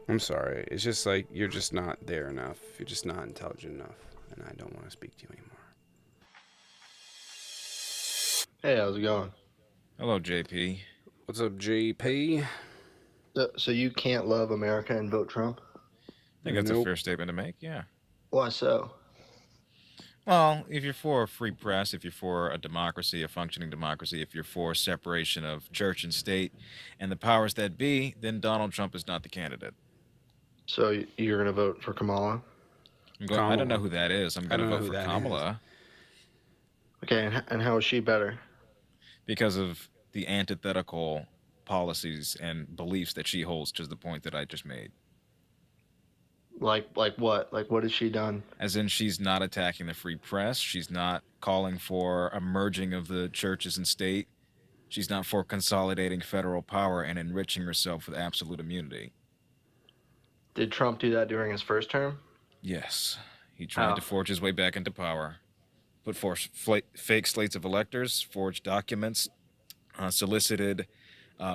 I'm sorry. It's just like you're just not there enough. You're just not intelligent enough, and I don't want to speak to you anymore. Hey, how's it going? Hello, JP. What's up, JP? So you can't love America and vote Trump? I think that's a Nope. fair statement to make, yeah. Why so? Well, if you're for a free press, if you're for a democracy, a functioning democracy, if you're for separation of church and state and the powers that be, then Donald Trump is not the candidate. So you're gonna vote for Kamala? I don't know Kamala. who that is. I'm I going to don't know vote who for that is. Kamala Okay, and how is she better? because of the antithetical policies and beliefs that she holds to the point that I just made. Like what? Like what has she done? As in, she's not attacking the free press. She's not calling for a merging of the churches and state. She's not for consolidating federal power and enriching herself with absolute immunity. Did Trump do that during his first term? Yes, he tried How? to forge his way back into power, put forth fake slates of electors, forged documents, solicited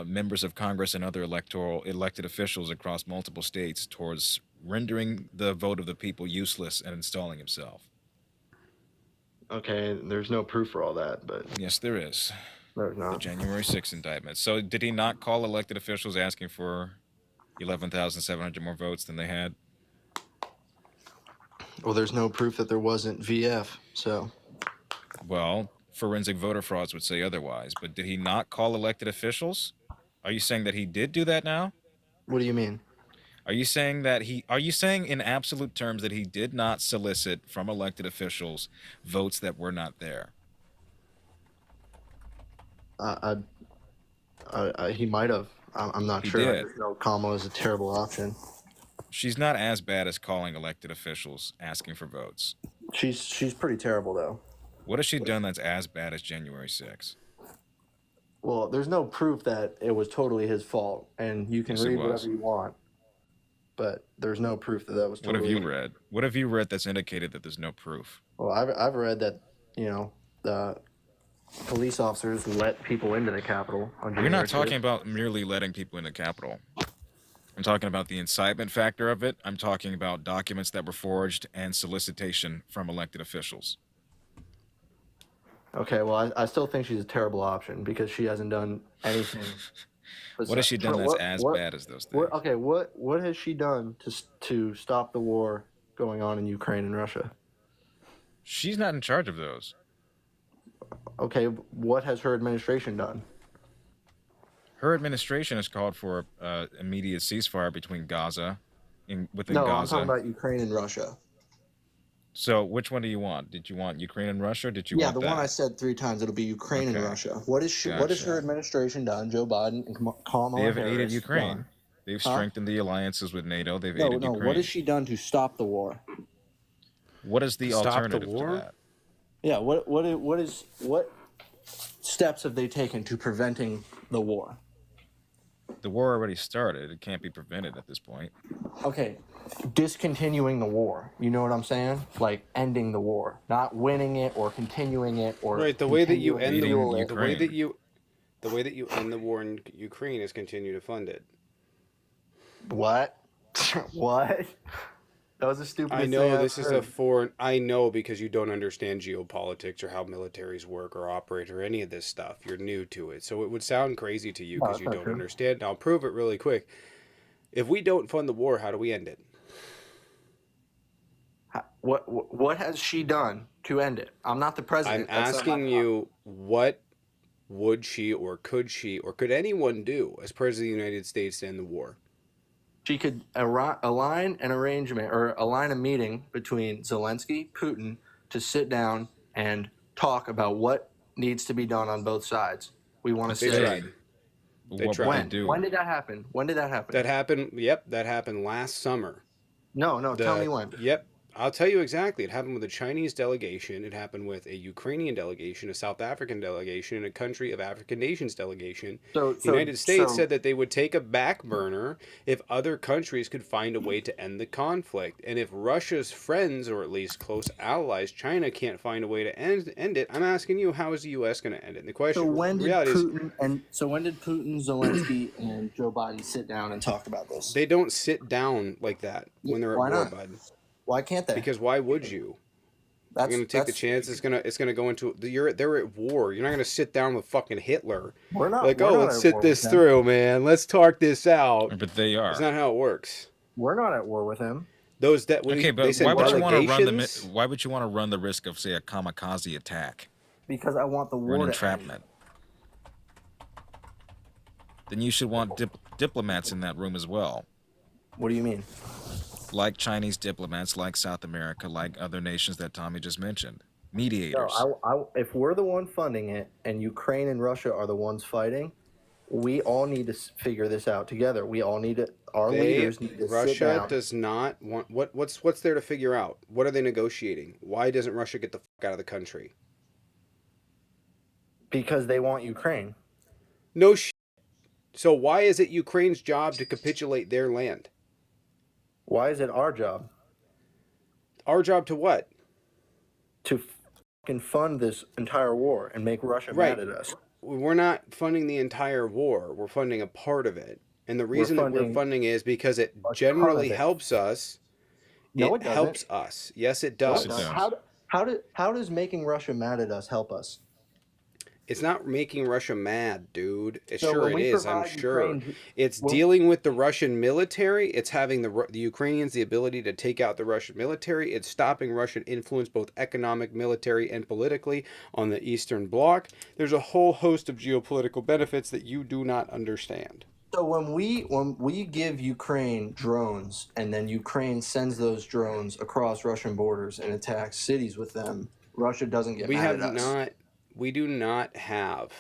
members of Congress and other elected officials across multiple states towards rendering the vote of the people useless and installing himself. Okay, there's no proof for all that, but Yes, there is. there's The not. January 6th indictment. So did he not call elected officials asking for 11,700 more votes than they had? Well, there's no proof that there wasn't VF. So Well, forensic voter frauds would say otherwise. But did he not call elected officials? Are you saying that he did do that now? what do you mean? Are you saying that are you saying in absolute terms that he did not solicit from elected officials votes that were not there? I, he might have. I'm not He sure. I did. just know Kamala is a terrible option. She's not as bad as calling elected officials asking for votes. She's pretty terrible though. What has she done that's as bad as January 6th? Well, there's no proof that it was totally his fault, and you can Yes, it read was. whatever you want, but there's no proof that was What have totally. you read? What have you read that's indicated that there's no proof? Well, I've read that the police officers let people into the Capitol on We're January not 6th. talking about merely letting people in the Capitol. I'm talking about the incitement factor of it. I'm talking about documents that were forged and solicitation from elected officials. Okay, well, I still think she's a terrible option because she hasn't done anything. What has she done that's What as what bad as those things? what? Okay, what has she done to stop the war going on in Ukraine and Russia? She's not in charge of those. Okay, what has her administration done? Her administration has called for immediate ceasefire between within No, I'm talking Gaza. about Ukraine and Russia. So which one do you want? Did you want Ukraine and Russia? Or did you Yeah, want the one I that? said 3 times. It'll be Ukraine and Okay, Russia. What is what has her gotcha. administration done? Joe Biden and They Kamala have aided Harris Ukraine. done? They've Huh? strengthened the alliances with NATO. They've No, aided no. What has Ukraine. she done to stop the war? What is To the stop the alternative to war? that? Yeah. What steps have they taken to preventing the war? The war already started. It can't be prevented at this point. Okay, discontinuing the war. You know what I'm saying? Like ending the war, not winning it or continuing it or Right. The way that you continuing to end the Beating fuel it. the way that Ukraine. you the way that you end the war in Ukraine is continue to fund it. What? What? That was the I stupidest thing know I've this is a heard. foreign. I know because you don't understand geopolitics or how militaries work or operate or any of this stuff. You're new to it, so it would sound crazy to you No, because that's you not don't true. understand. And I'll prove it really quick. If we don't fund the war, how do we end it? What has she done to end it? I'm not the I'm president. That's not my asking job. you, what would she or could anyone do as president of the United States to end the war? She could align an arrangement or align a meeting between Zelensky, Putin, to sit down and talk about what needs to be done on both sides. We want to They say tried. Okay. But They what would they tried. do? when did that happen? When did that happen? That happened. Yep, that happened last summer. No, tell me The when. yep. I'll tell you exactly. It happened with a Chinese delegation. It happened with a Ukrainian delegation, a South African delegation, and a country of African nations delegation. So The so United States so said that they would take a back burner if other countries could find a way to end the conflict. And if Russia's friends, or at least close allies, China, can't find a way to end it, I'm asking you, how is the U.S. going to end it? And the so question, when the did reality is, Putin, Zelensky, and Joe Biden sit down and talk about this? they don't sit down like that when they're Why at war, not? bud. Why can't they? Because why would you? You're That's gonna take the that's chance. It's gonna go into they're at war. You're not gonna sit down with fucking Hitler. Like, we're oh, not let's at sit war with this him. through, man. Let's talk this out. But they It's are. not how it works. We're not at war with him Those that Okay, they but send why would you want to run delegations. why would you want to run the risk of, say, a kamikaze attack because I want the or an war to end. entrapment? Then you should want diplomats in that room as well, What do you mean? like Chinese diplomats, like South America, like other nations that Tommy just mentioned, No, mediators. if we're the one funding it and Ukraine and Russia are the ones fighting, we all need to figure this out together. We all need to. Our leaders need to sit Russia down does not want what's there to figure out? What are they negotiating? Why doesn't Russia get the fuck out of the country? because they want Ukraine. No shit. So why is it Ukraine's job to capitulate their land? Why is it our job Our job to what? to fucking fund this entire war and make Russia Right. mad at us? We're not funding the entire war. We're funding a part of it. And the reason that we're funding funding is because it ton generally of it. helps us. No, It it doesn't. helps us. Yes, it No, does. it Yes, it doesn't. does. How does making Russia mad at us help us? It's not making Russia mad, dude. So Sure when it we is, I'm provide sure. Ukraine- It's well- dealing with the Russian military. It's having the Ukrainians the ability to take out the Russian military. It's stopping Russian influence, both economic, military, and politically, on the Eastern Bloc. There's a whole host of geopolitical benefits that you do not understand. So when we give Ukraine drones and then Ukraine sends those drones across Russian borders and attacks cities with them, Russia doesn't get We mad have at us. not. We do not have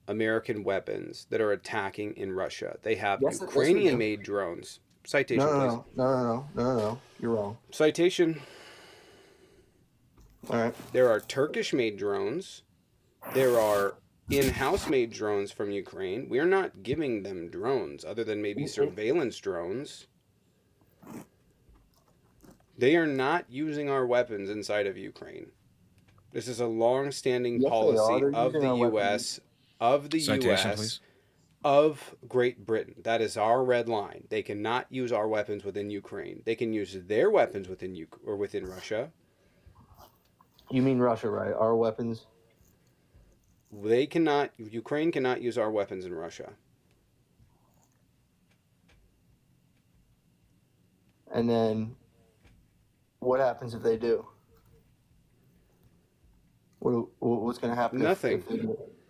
American weapons that are attacking in Russia. They have Yes, we do. Ukrainian-made drones. Citation, please. No. You're wrong. Citation. All right. There are Turkish-made drones. There are in-house made drones from Ukraine. We're not giving them drones other than maybe surveillance drones. They are not using our weapons inside of Ukraine. This is a long-standing Yes, they are. policy They're of using the our U.S., of the Citation, U.S., please. of Great Britain. That is our red line. They cannot use our weapons within Ukraine. They can use their weapons within Russia. You mean Russia, right? Our weapons. They cannot. Ukraine cannot use our weapons in Russia. And then what happens if they do? What's going to happen? Nothing.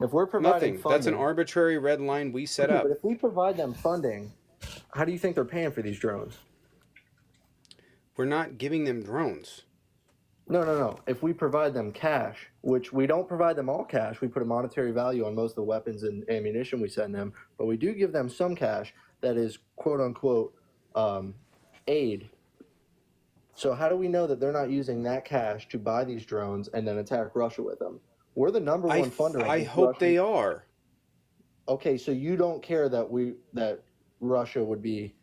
If we're providing Nothing. funding, That's an arbitrary red line we set okay, up. but if we provide them funding, how do you think they're paying for these drones? We're not giving them drones. No. If we provide them cash, which we don't provide them all cash, we put a monetary value on most of the weapons and ammunition we send them, but we do give them some cash that is quote unquote aid. So how do we know that they're not using that cash to buy these drones and then attack Russia with them? We're the number one funder. I hope they are. Okay, so you don't care that Russia would be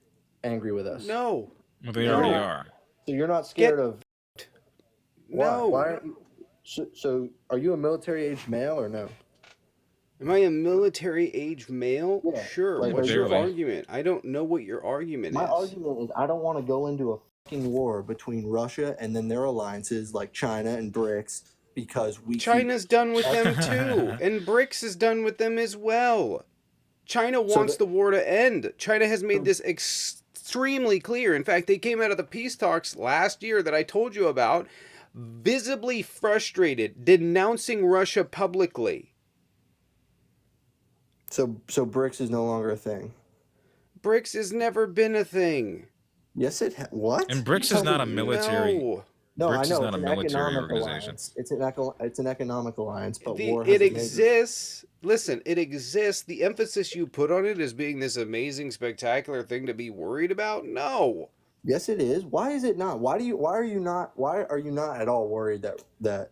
angry with us? No. Well, they No. already are. So you're not scared of? Why? No. Why aren't you, so are you a military-aged male or no? Am I a military-age male? Yeah, Sure. like, What's your barely. argument? I don't know what your argument My is. argument is I don't want to go into a fucking war between Russia and then their alliances like China and BRICS because we keep- China's done with them too, and BRICS is done with them as well. China wants the war to end. China has made this extremely clear. In fact, they came out of the peace talks last year that I told you about, visibly frustrated, denouncing Russia publicly. So BRICS is no longer a thing. BRICS has never been a thing. Yes, what? And BRICS is not a military. No. No, BRICS I is know not it's a an military economic organization. alliance. It's an economic alliance, but war It has exists. Listen, it exists. The emphasis you put on it as being this amazing, spectacular thing to be worried about? No. Yes, it is. Why is it not? Why are you not at all worried that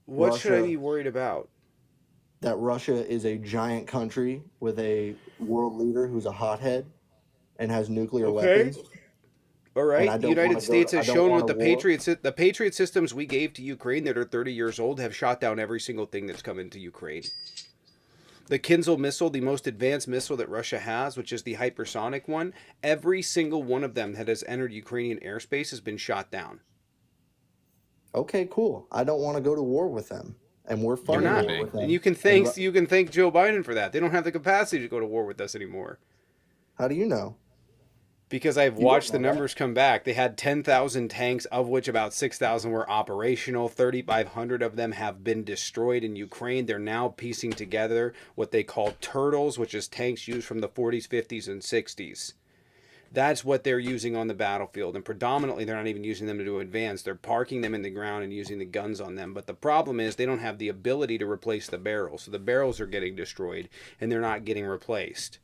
What should I Russia be worried about? that Russia is a giant country with a world leader who's a hothead and has nuclear Okay. weapons? All And right. I The don't want United to go States to, I has don't shown want with a war. the Patriot systems we gave to Ukraine that are 30 years old have shot down every single thing that's come into Ukraine. The Kinzhal missile, the most advanced missile that Russia has, which is the hypersonic one, every single one of them that has entered Ukrainian airspace has been shot down. Okay, cool. I don't want to go to war with them, and we're You You're funding wouldn't not. war be. with And them. And you can thank Joe Biden for that. They don't have the capacity to go to war with us anymore. how do you know? Because I've You don't watched the know that. numbers come back. They had 10,000 tanks, of which about 6,000 were operational. 3,500 of them have been destroyed in Ukraine. They're now piecing together what they call turtles, which is tanks used from the 40s, 50s, and 60s. That's what they're using on the battlefield. And predominantly, they're not even using them to do advance. They're parking them in the ground and using the guns on them. But the problem is they don't have the ability to replace the barrels. So the barrels are getting destroyed and they're not getting replaced.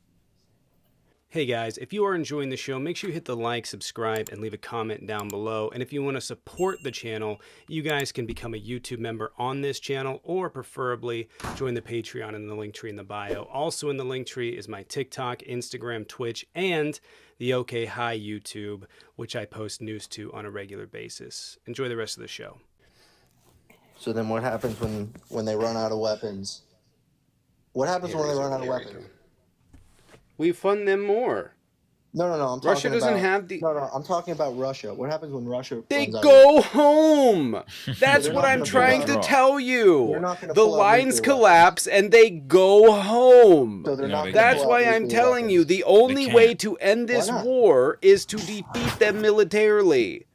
Hey guys, if you are enjoying the show, make sure you hit the like, subscribe, and leave a comment down below. And if you want to support the channel, you guys can become a YouTube member on this channel, or preferably join the Patreon in the link tree in the bio. Also in the link tree is my TikTok, Instagram, Twitch, and the OK Hi YouTube, which I post news to on a regular basis. Enjoy the rest of the show. So then, what happens when they run out of weapons? What happens when they run out of weapons? We fund them more. No. I'm Russia talking doesn't about, have the... No. I'm talking about Russia. What happens when Russia They runs out go home. That's they're what not I'm gonna trying pull to out. tell They're you. not gonna The pull out lines nuclear collapse and they go home. So they're No, not they gonna That's pull out why I'm nuclear telling you weapons. the only They way can't. to end Why this not? war is to defeat them militarily.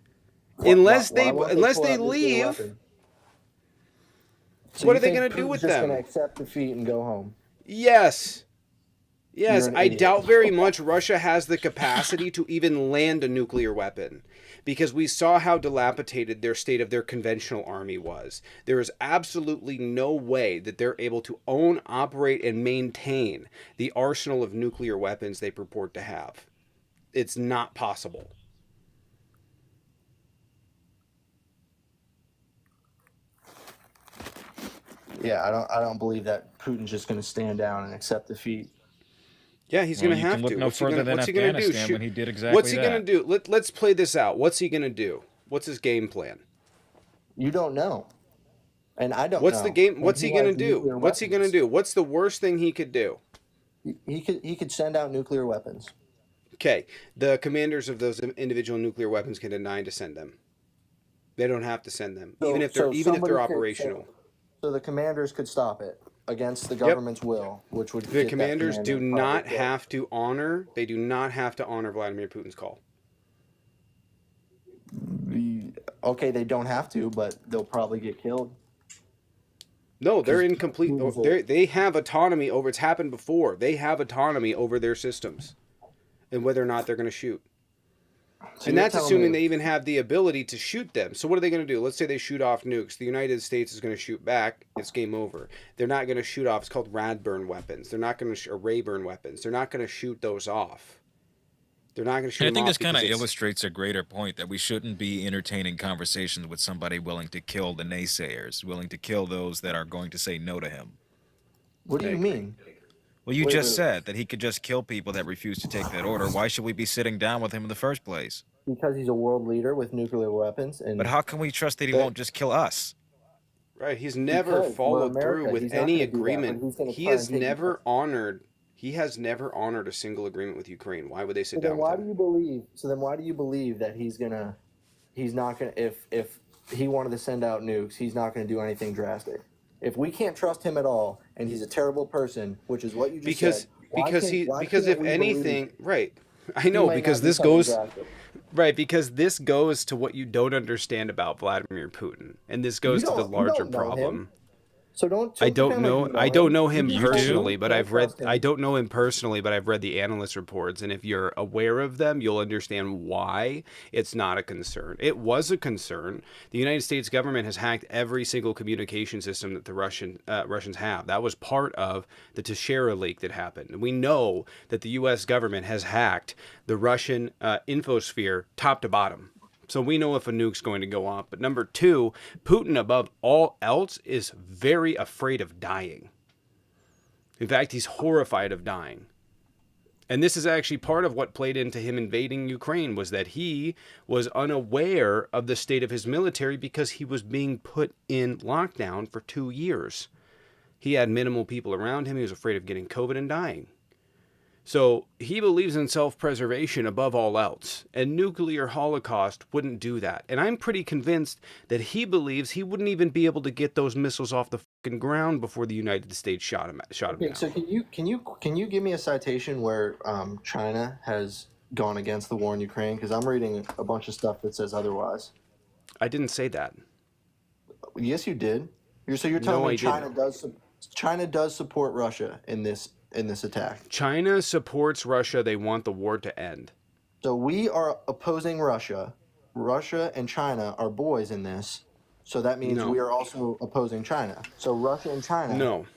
Unless Why they won't unless pull they out nuclear leave, weapons? So what you are they think going to do Putin's with just going to them? accept defeat and go home? Yes. You're Yes, an I idiot. doubt very much Russia has the capacity to even land a nuclear weapon, because we saw how dilapidated their state of their conventional army was. There is absolutely no way that they're able to own, operate, and maintain the arsenal of nuclear weapons they purport to have. It's not possible. Yeah, I don't believe that Putin's just going to stand down and accept defeat. Yeah, he's Well, going to you have can look to. no further than What's he going to do? Afghanistan when he did exactly What's he going to that. do? Let's play this out. What's he going to do? What's his game plan? You don't know, and I don't What's know. the game? And What's he going to do? nuclear What's he going to weapons. do? What's the worst thing he could do? He could send out nuclear weapons. Okay, the commanders of those individual nuclear weapons can deny to send them. They don't have to send them, even if they're somebody operational. So the commanders could stop it against the government's will, which would The get that commanders commander do probably not killed. have to honor. They do not have to honor Vladimir Putin's call. Okay, they don't have to, but they'll probably get killed. No, they're in Because complete. Putin's They have autonomy over. It's happened before. They have autonomy over their systems, and whether or not they're going to shoot. So And you're that's telling assuming me- they even have the ability to shoot them. So what are they going to do? Let's say they shoot off nukes. The United States is going to shoot back. It's game over. They're not going to shoot off. It's called Radburn weapons. They're not going to or Rayburn weapons. They're not going to shoot those off. They're not going to shoot And I them think off this kind of because it's- illustrates a greater point that we shouldn't be entertaining conversations with somebody willing to kill the naysayers, willing to kill those that are going to say no to him. What do you mean? Well, you Wait, just wait. said that he could just kill people that refuse to take that order. Why should we be sitting down with him in the first place? Because he's a world leader with nuclear weapons, and But how can we trust that he won't just kill us? Right, he's never Because we're followed America. through with He's not any gonna do that, but agreement. he's gonna He try has and take never honored. He has never honored a single agreement with Ukraine. Why would they sit So then down why with do him? you believe? So then why do you believe that he's not gonna? If he wanted to send out nukes, he's not gonna do anything drastic. If we can't trust him at all, and he's a terrible person, which is what you just said. Because why if can't we anything, believe right? I he know might because not do this something goes drastic? right because this goes to what you don't understand about Vladimir Putin, and this goes to the You larger don't know him. problem. So don't I pretend don't like know. you I know don't him. know You him just You told me do? personally, you but can't I've read. trust I him. don't know him personally, but I've read the analyst reports, and if you're aware of them, you'll understand why it's not a concern. It was a concern. The United States government has hacked every single communication system that the Russians have. That was part of the Teixeira leak that happened. We know that the U.S. government has hacked the Russian infosphere top to bottom. So we know if a nuke's going to go off. But number two, Putin, above all else, is very afraid of dying. In fact, he's horrified of dying. And this is actually part of what played into him invading Ukraine, was that he was unaware of the state of his military because he was being put in lockdown for 2 years. He had minimal people around him. He was afraid of getting COVID and dying. So he believes in self-preservation above all else, and nuclear holocaust wouldn't do that. And I'm pretty convinced that he believes he wouldn't even be able to get those missiles off the fucking ground before the United States shot him Okay, down. so can you give me a citation where China has gone against the war in Ukraine? Because I'm reading a bunch of stuff that says otherwise. I didn't say that. Yes, you did. You're telling No, me I didn't. China does support Russia in this attack. China supports Russia. They want the war to end. So we are opposing Russia. Russia and China are boys in this. So that means we No, are also opposing China. So Russia and China. no,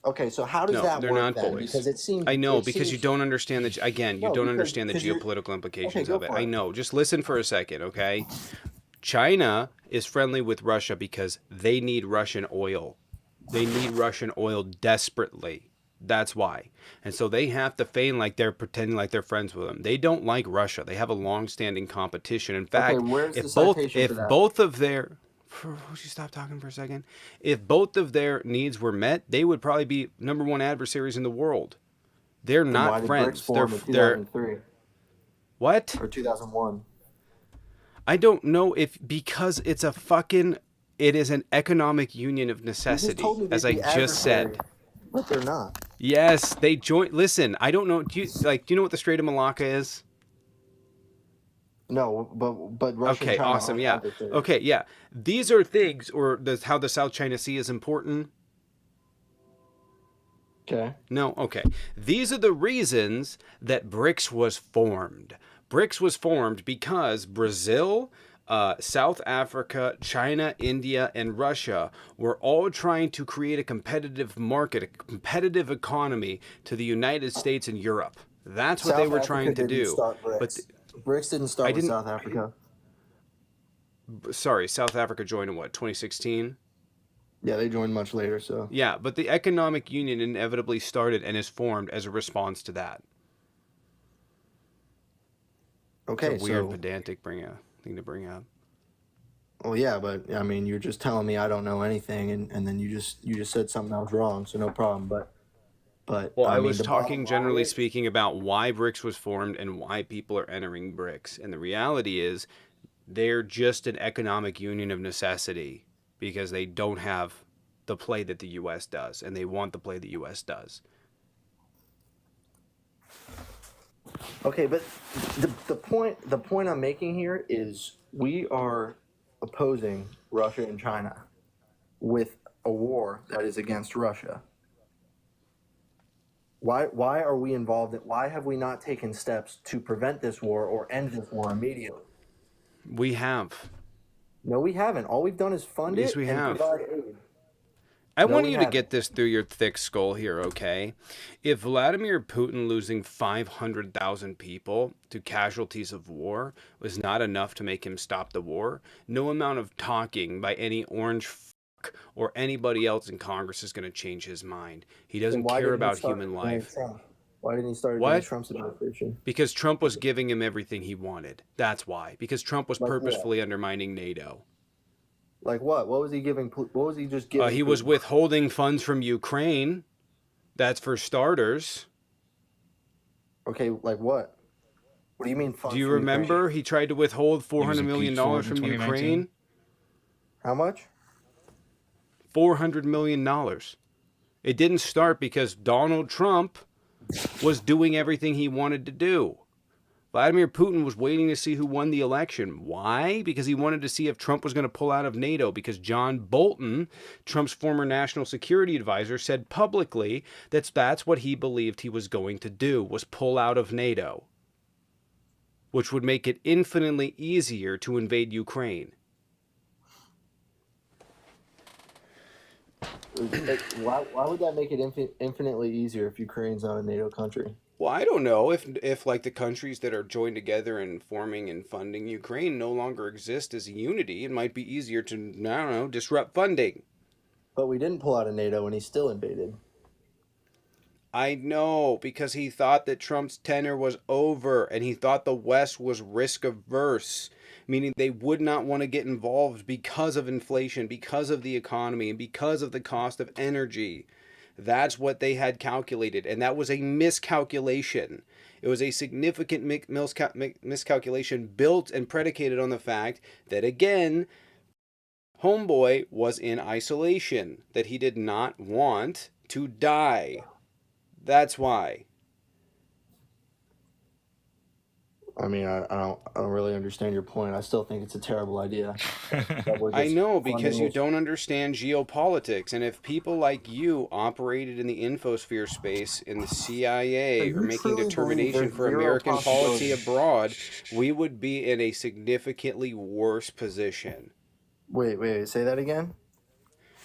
Okay, so how does no, that they're work not then? boys. Because it seems I know, it because you seems don't understand the, again, you no, don't understand the because you're geopolitical okay, implications go of it. for I it. know. Just listen for a second, okay? China is friendly with Russia because they need Russian oil. They need Russian oil desperately. That's why. And so they have to feign like they're pretending like they're friends with them. They don't like Russia. They have a long-standing competition. In Okay, fact, where's the citation for if that? both of their would you stop talking for a second? If both of their needs were met, they would probably be number one adversaries in the world. They're Then not why did BRICS friends. They're form in they're 2003 what? or 2001? I don't know if because it's a fucking it is an economic union of You just told necessity, me as they'd I be just adversaries, said. but they're not. Yes, they join. Listen, I don't know. Do you know what the Strait of Malacca is? No, but Russia and Okay, China awesome. aren't Yeah. adversaries. Okay, yeah. These are things, or how the South China Sea is important. Okay. No, okay. These are the reasons that BRICS was formed. BRICS was formed because Brazil, South Africa, China, India, and Russia were all trying to create a competitive market, a competitive economy to the United States and Europe. That's what they South were Africa trying to didn't do. start But BRICS. BRICS didn't I start with didn't. South Africa. Sorry, South Africa joined in what, 2016? Yeah, they joined much later. So Yeah, but the economic union inevitably started and is formed as a response to that. It's a okay, weird, so pedantic thing to bring up. well, yeah, but I mean, you're just telling me I don't know anything, and then you just said something I was wrong, so no problem. But Well, I I mean, was the bottom talking line generally is speaking about why BRICS was formed and why people are entering BRICS. And the reality is they're just an economic union of necessity because they don't have the play that the US does and they want the play the US does. okay, but the point I'm making here is we are opposing Russia and China with a war that is against Russia. Why are we involved in, why have we not taken steps to prevent this war or end this war immediately? We have. No, we haven't. All we've done is fund Yes, it we and have. provide aid. I No, want we you to haven't. get this through your thick skull here, okay? If Vladimir Putin losing 500,000 people to casualties of war was not enough to make him stop the war, no amount of talking by any orange fuck or anybody else in Congress is going to change his mind. He Then doesn't why care didn't he about start human it during life. Trump? Why didn't he start it during What? Trump's administration? Because Trump was giving him everything he wanted. That's why. Because Trump was Like what? purposefully undermining NATO. Like what? What was he giving? What was he just giving He was Putin? withholding funds from Ukraine. That's for starters. Okay, like what? What do you mean Do funds you from Ukraine? remember he tried to withhold $400 Using million peak Ford in from 2019. Ukraine? How much? $400 million. It didn't start because Donald Trump was doing everything he wanted to do. Vladimir Putin was waiting to see who won the election. Why? Because he wanted to see if Trump was going to pull out of NATO, because John Bolton, Trump's former national security advisor, said publicly that that's what he believed he was going to do, was pull out of NATO, which would make it infinitely easier to invade Ukraine. Why would that make it infinitely easier if Ukraine's not a NATO country? Well, I don't know if like the countries that are joined together and forming and funding Ukraine no longer exist as a unity, it might be easier to, I don't know, disrupt funding. But we didn't pull out of NATO and he still invaded. I know, because he thought that Trump's tenure was over and he thought the West was risk averse, meaning they would not want to get involved because of inflation, because of the economy, and because of the cost of energy. That's what they had calculated, and that was a miscalculation. It was a significant miscalculation built and predicated on the fact that, again, Homeboy was in isolation, that he did not want to die. That's why. I mean, I don't really understand your point. I still think it's a terrible idea. I know, because you don't understand geopolitics. And if people like you operated in the infosphere space in the CIA or making determination for American policy abroad, we would be in a significantly worse position. Wait, say that again?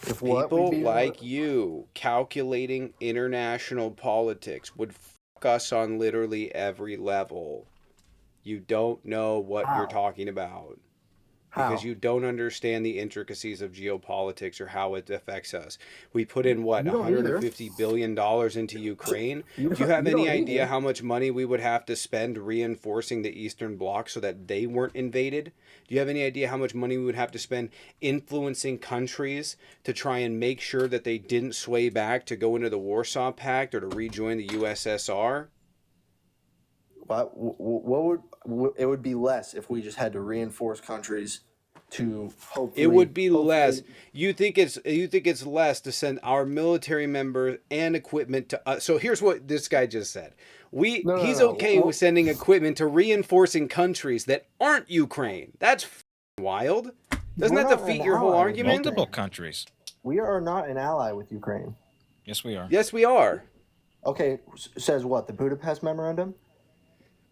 If people like you calculating international politics would fuck us on literally every level. You don't know what you're talking about. Because you don't understand the intricacies of geopolitics or how it affects us. We put in, what, $150 billion into Ukraine? Do you have any idea how much money we would have to spend reinforcing the Eastern Bloc so that they weren't invaded? Do you have any idea how much money we would have to spend influencing countries to try and make sure that they didn't sway back to go into the Warsaw Pact or to rejoin the USSR? It would be less if we just had to reinforce countries to hopefully. It would be less. You think it's less to send our military members and equipment to us? So here's what this guy just said. He's okay with sending equipment to reinforcing countries that aren't Ukraine. That's wild. Doesn't that defeat your whole argument? Multiple countries. We are not an ally with Ukraine. Yes, we are. Yes, we are. Okay, says what? The Budapest Memorandum?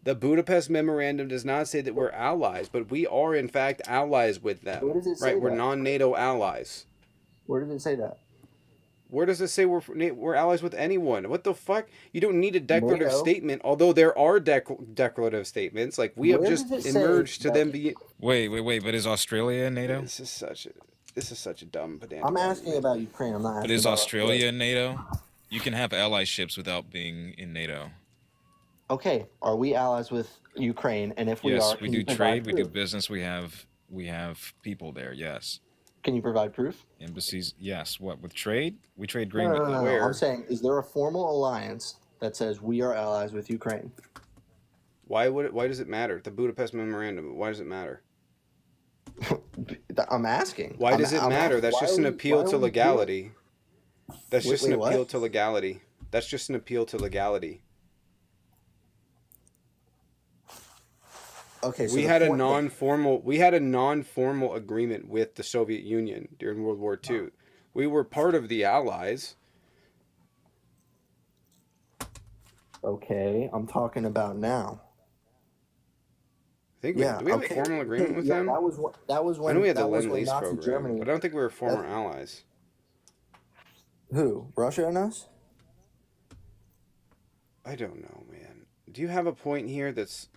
The Budapest Memorandum does not say that we're allies, but we are in fact allies with them. Where does it say that? We're non-NATO allies. Where does it say that? Where does it say we're allies with anyone? What the fuck? You don't need a declarative statement, although there are declarative statements. Like, we have just emerged to them be. Wait, but is Australia in NATO? This is such a dumb pedantic. I'm asking about Ukraine. I'm not asking. But is Australia in NATO? You can have allyships without being in NATO. Okay, are we allies with Ukraine? And if we are, yes, we do trade, we do business, we have people there. Yes. Can you provide proof? Embassies, yes. What, with trade? We trade grain with them. No. I'm saying, is there a formal alliance that says we are allies with Ukraine? Why does it matter? The Budapest Memorandum. Why does it matter? I'm asking. Why does it matter? That's just an appeal to legality. That's just an appeal to legality. That's just an appeal to legality. Okay, so we had a non-formal agreement with the Soviet Union during World War II. We were part of the Allies. Okay, I'm talking about now. I think do we have a formal agreement with them? That was when. I know we had the Nazi Lend-Lease program, Germany. but I don't think we were former allies. Who? Russia and us? I don't know, man. Do you have a point here that's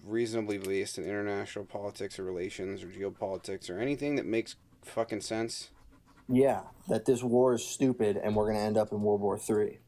reasonably based in international politics or relations or geopolitics or anything that makes fucking sense? Yeah, that this war is stupid and we're going to end up in World War III.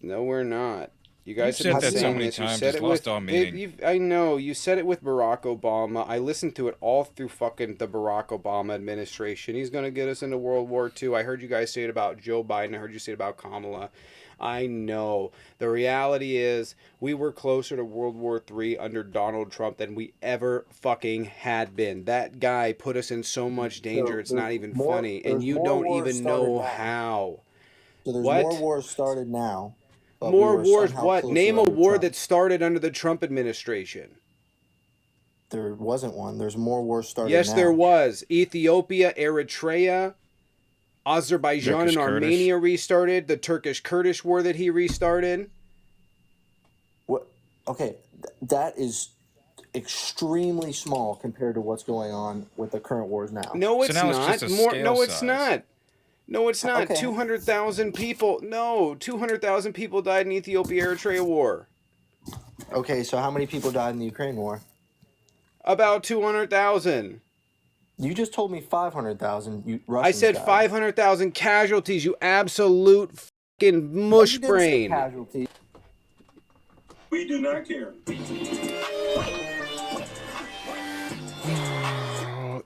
No, we're not. You guys have said that so many times. It's lost all meaning. I know. You said it with Barack Obama. I listened to it all through fucking the Barack Obama administration. He's going to get us into World War II. I heard you guys say it about Joe Biden. I heard you say it about Kamala. I know. The reality is we were closer to World War III under Donald Trump than we ever fucking had been. That guy put us in so much danger, it's not even funny. And you don't even know how. So there's more wars started now but we More were wars somehow what? closer Name a under war Trump. that started under the Trump administration. There wasn't one. There's more wars started Yes, now. there was. Ethiopia, Eritrea, Azerbaijan and Turkish-Kurdish. Armenia restarted. The Turkish-Kurdish war that he restarted. What? Okay, that is extremely small compared to what's going on with the current wars now. No, it's now it's not. just a More. scale No, it's size. not. No, it's not. Okay. 200,000 people. No, 200,000 people died in Ethiopia-Eritrea war. Okay, so how many people died in the Ukraine war? About 200,000. You just told me 500,000 Russians I said died. 500,000 casualties. You absolute fucking No, mush you didn't say brain. casualties. We do not care.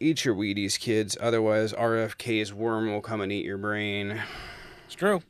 Eat your Wheaties, kids. Otherwise, RFK's worm will come and eat your brain. It's true.